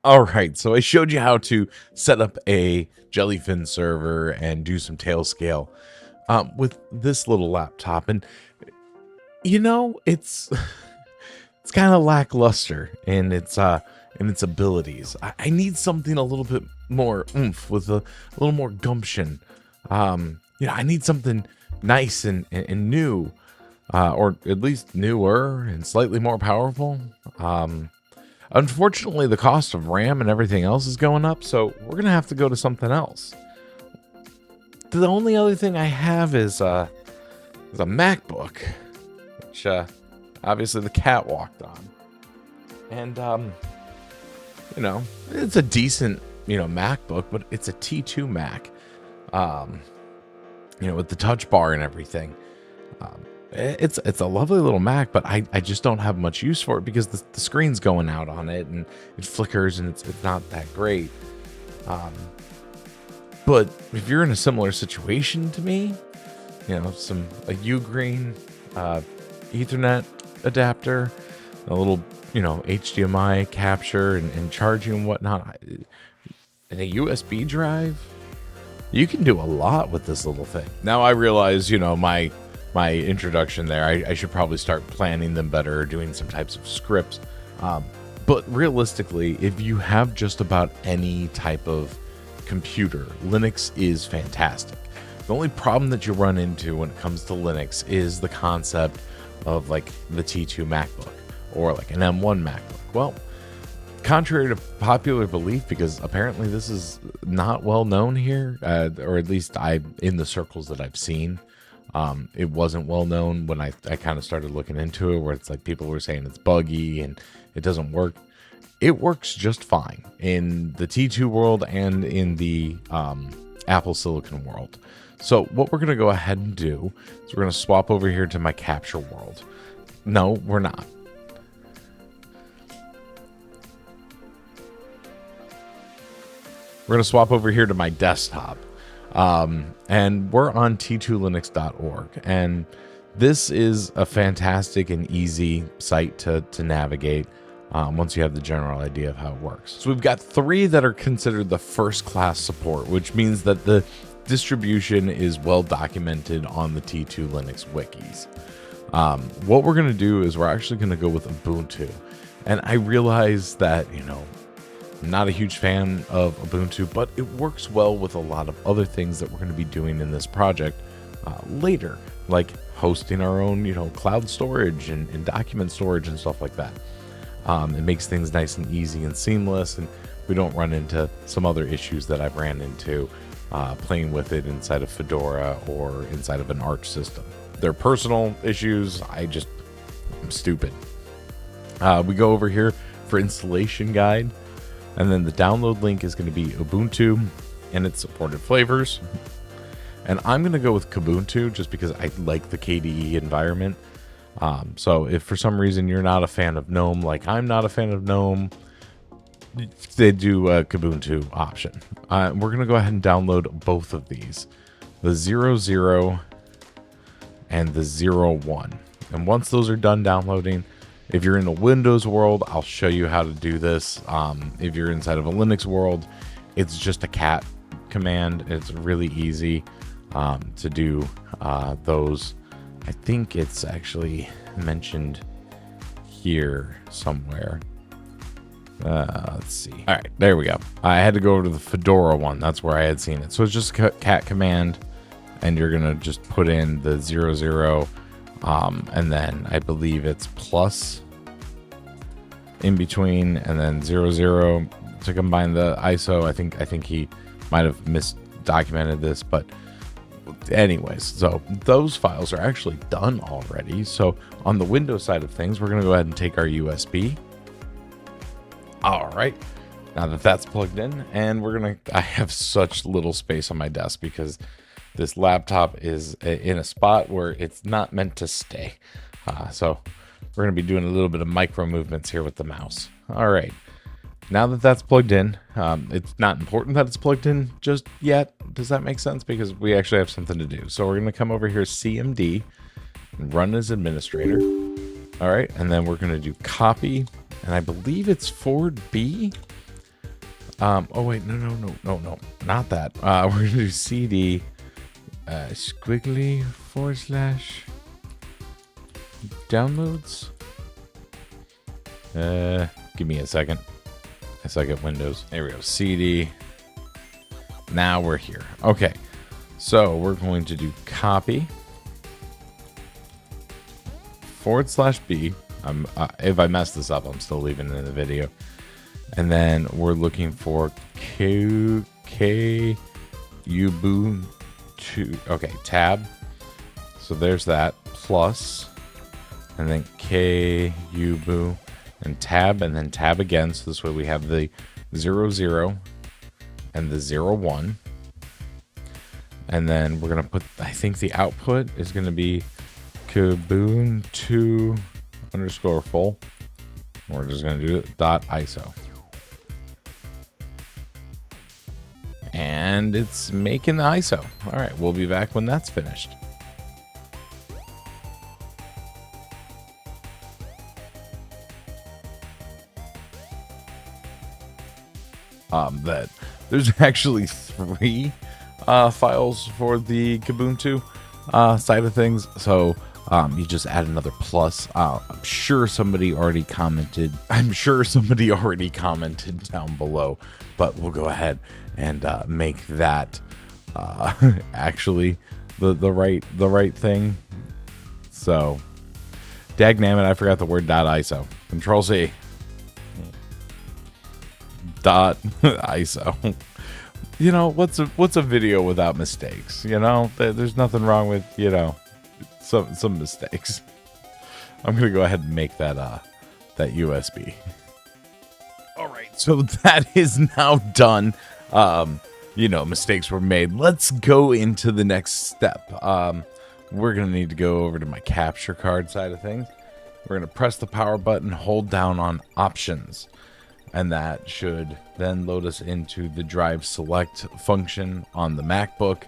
All right, so I showed you how to set up a Jellyfin server and do some tail scale with this little laptop, and it's it's kind of lackluster in its abilities. I need something a little bit more oomph with a little more gumption. I need something nice and new, or at least newer and slightly more powerful. Unfortunately, the cost of RAM and everything else is going up, so we're gonna have to go to something else. The only other thing I have is a MacBook, which obviously the cat walked on, and it's a decent MacBook, but it's a T2 Mac, um, with the touch bar and everything. It's a lovely little Mac, but I just don't have much use for it because the screen's going out on it and it flickers and it's not that great. But if you're in a similar situation to me, a Ugreen Ethernet adapter, a little HDMI capture and charging and whatnot, and a USB drive, you can do a lot with this little thing. Now I realize, my introduction there, I should probably start planning them better, doing some types of scripts. But realistically, if you have just about any type of computer, Linux is fantastic. The only problem that you run into when it comes to Linux is the concept of like the T2 MacBook or like an M1 MacBook. Well, contrary to popular belief, because apparently this is not well known here, or at least in the circles that I've seen, it wasn't well known when I kind of started looking into it, where it's like people were saying it's buggy and it doesn't work. It works just fine in the T2 world and in the Apple Silicon world. So what we're going to go ahead and do is we're going to swap over here to my capture world. No, we're not. We're going to swap over here to my desktop. And we're on T2Linux.org. And this is a fantastic and easy site to navigate once you have the general idea of how it works. So we've got 3 that are considered the first class support, which means that the distribution is well documented on the T2 Linux wikis. What we're going to do is we're actually going to go with Ubuntu. And I realize that, I'm not a huge fan of Ubuntu, but it works well with a lot of other things that we're going to be doing in this project later, like hosting our own, cloud storage and document storage and stuff like that. It makes things nice and easy and seamless, and we don't run into some other issues that I've ran into playing with it inside of Fedora or inside of an Arch system. They're personal issues. I'm stupid. We go over here for installation guide. And then the download link is going to be Ubuntu and its supported flavors. And I'm going to go with Kubunutu just because I like the KDE environment. So if for some reason you're not a fan of GNOME, like I'm not a fan of GNOME, they do a Kubunutu option. We're going to go ahead and download both of these, the 00 and the 01. And once those are done downloading, if you're in a Windows world, I'll show you how to do this. If you're inside of a Linux world, it's just a cat command. It's really easy to do those. I think it's actually mentioned here somewhere. Let's see. All right, there we go. I had to go over to the Fedora one. That's where I had seen it. So it's just a cat command, and you're going to just put in the 00. And then I believe it's plus in between, and then 00 to combine the ISO. I think he might have misdocumented this, but anyways, so those files are actually done already. So on the Windows side of things, we're going to go ahead and take our USB. All right. Now that that's plugged in, and I have such little space on my desk because this laptop is in a spot where it's not meant to stay. So we're going to be doing a little bit of micro movements here with the mouse. All right. Now that that's plugged in, it's not important that it's plugged in just yet. Does that make sense? Because we actually have something to do. So we're going to come over here, CMD, and run as administrator. All right. And then we're going to do copy. And I believe it's forward B. Oh wait, no, not that. We're gonna do cd squiggly / downloads. Give me a second. I suck at Windows. There we go. CD. Now we're here. Okay. So we're going to do copy /B. If I mess this up, I'm still leaving it in the video. And then we're looking for Kubunutu. Okay, tab. So there's that plus, and then Kubu and tab, and then tab again. So this way we have the 00 and the 01. And then we're gonna put, I think the output is gonna be Kubunutu _full. We're just gonna do it .iso. And it's making the ISO. All right, we'll be back when that's finished. That there's actually 3 files for the Kubunutu side of things. So you just add another plus. I'm sure somebody already commented. I'm sure somebody already commented down below, but we'll go ahead and make that actually the right thing. So, dagnammit, I forgot the word .iso. Control C. .iso. You know, what's a video without mistakes? You know, there's nothing wrong with, you know, some mistakes. I'm gonna go ahead and make that that USB. All right, so that is now done. You know, mistakes were made. Let's go into the next step. We're gonna need to go over to my capture card side of things. We're gonna press the power button, hold down on options, and that should then load us into the drive select function on the MacBook,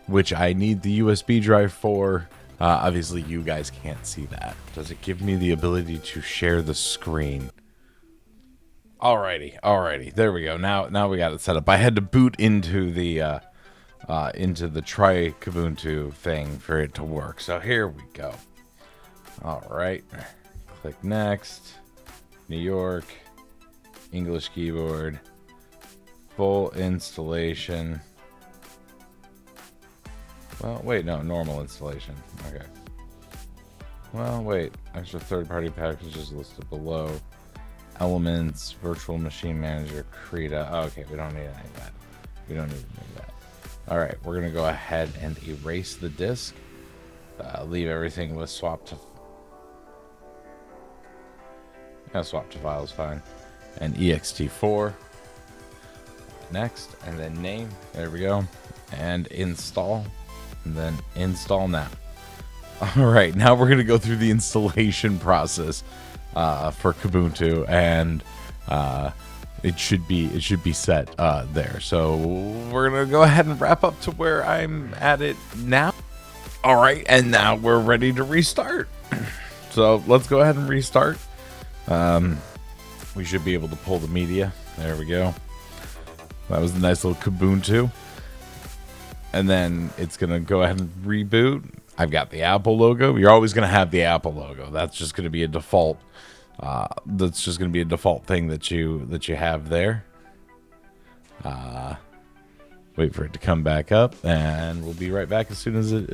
which I need the USB drive for. Obviously, you guys can't see that. Does it give me the ability to share the screen? Alrighty. There we go. Now we got it set up. I had to boot into the Try Kubunutu thing for it to work. So here we go. All right. Click next. New York. English keyboard. Full installation. Well, wait, no, normal installation. Okay. Well, wait. Extra third-party packages listed below. Elements, virtual machine manager, Krita. Oh, okay, we don't need any of that. We don't need any of that. All right, we're gonna go ahead and erase the disk. Leave everything with swap to. Yeah, swap to file is fine. And ext4. Next, and then name. There we go. And install. And then install now. All right, now we're gonna go through the installation process for Kubunutu, and it should be set there. So we're gonna go ahead and wrap up to where I'm at it now. All right, and now we're ready to restart. So let's go ahead and restart. We should be able to pull the media. There we go. That was a nice little Kubunutu. And then it's gonna go ahead and reboot. I've got the Apple logo. You're always gonna have the Apple logo. That's just gonna be a default. That's just gonna be a default thing that you have there. Wait for it to come back up, and we'll be right back as soon as it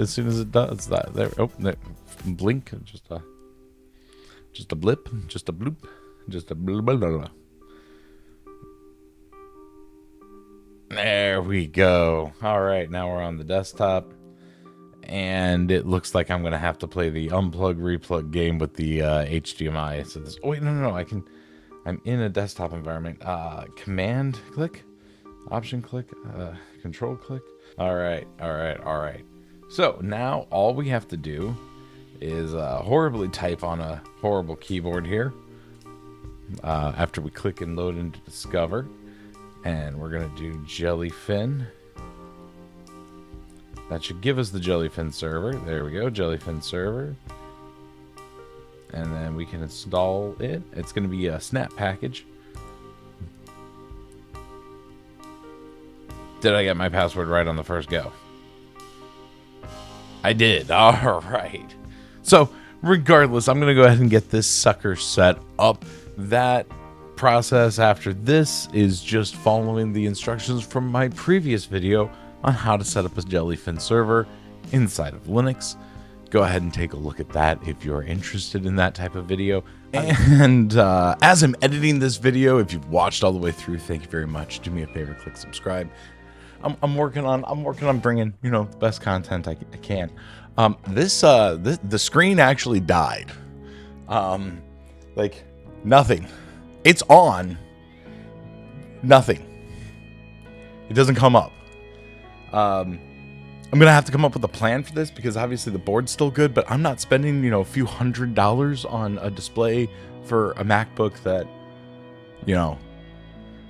does that. There. Oh, there. Blink. Just a blip. Just a bloop. Just a blah, blah, blah. There we go. All right, now we're on the desktop, and it looks like I'm gonna have to play the unplug replug game with the HDMI. So this. Oh wait, no. I'm in a desktop environment. Command click, option click, control click. All right. So now all we have to do is horribly type on a horrible keyboard here. After we click and load into Discover. And we're going to do Jellyfin. That should give us the Jellyfin server. There we go, Jellyfin server. And then we can install it. It's going to be a snap package. Did I get my password right on the first go? I did. All right. So regardless, I'm going to go ahead and get this sucker set up. That process after this is just following the instructions from my previous video on how to set up a Jellyfin server inside of Linux. Go ahead and take a look at that if you're interested in that type of video. And as I'm editing this video, if you've watched all the way through, thank you very much. Do me a favor, click subscribe. I'm working on bringing, you know, the best content I can. The screen actually died. Like nothing. It's on. Nothing. It doesn't come up. I'm gonna have to come up with a plan for this because obviously the board's still good, but I'm not spending, you know, a few $100s on a display for a MacBook that, you know,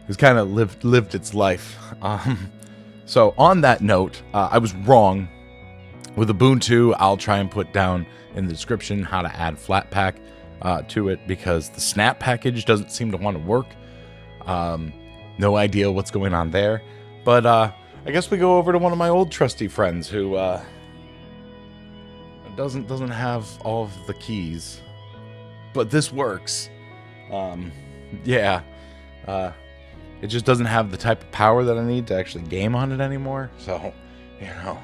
has kind of lived its life. So on that note, I was wrong with Ubuntu. I'll try and put down in the description how to add Flatpak to it because the snap package doesn't seem to want to work. No idea what's going on there, but I guess we go over to one of my old trusty friends who doesn't have all of the keys, but this works. Yeah, it just doesn't have the type of power that I need to actually game on it anymore. So, you know,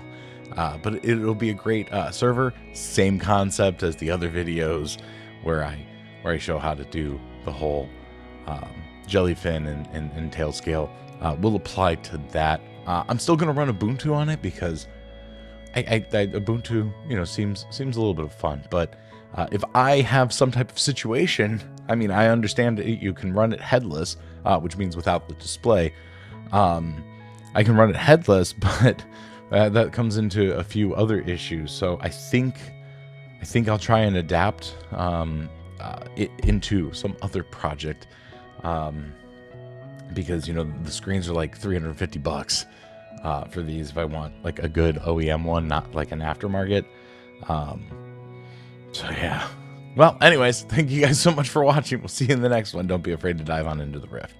but it'll be a great server. Same concept as the other videos where I show how to do the whole Jellyfin and Tailscale. Will apply to that. I'm still gonna run Ubuntu on it because Ubuntu, you know, seems a little bit of fun. But if I have some type of situation, I mean, I understand you can run it headless, which means without the display. I can run it headless, but that comes into a few other issues. So I think I'll try and adapt it into some other project. Because, you know, the screens are like $350 for these if I want like a good OEM one, not like an aftermarket. So yeah. Well, anyways, thank you guys so much for watching. We'll see you in the next one. Don't be afraid to dive on into the rift.